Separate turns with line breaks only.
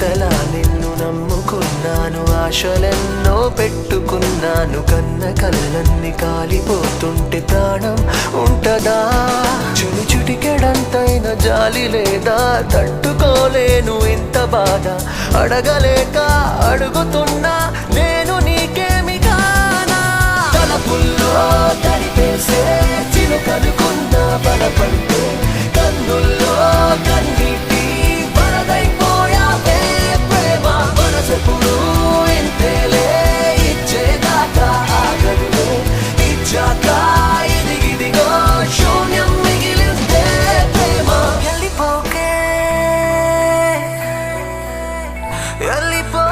ఇంతలా నిన్ను నమ్ముకున్నాను, ఆశలెన్నో పెట్టుకున్నాను. కన్న కళ్ళన్ని కాలిపోతుంటే ప్రాణం ఉంటదా? చుడి చుటికెడంతైన జాలి లేదా? తట్టుకోలేను ఇంత బాధ, అడగలేక అడుగుతున్నా నేను నీకేమి కానా? తలపుల్లో తడిపేసే చిలుకనుకున్నా బలపడితే, కన్నుల్లో కన్నీటి వరదైపోయావే ప్రేమ. మనసెప్పుడు ఇంతేలే, ఇచ్చేదాకా ఆగదులే, ఇచ్చాక ఇదిగిదిగో శూన్యం మిగిలిందే ప్రేమ. వెళ్ళిపోకే వెళ్ళిపో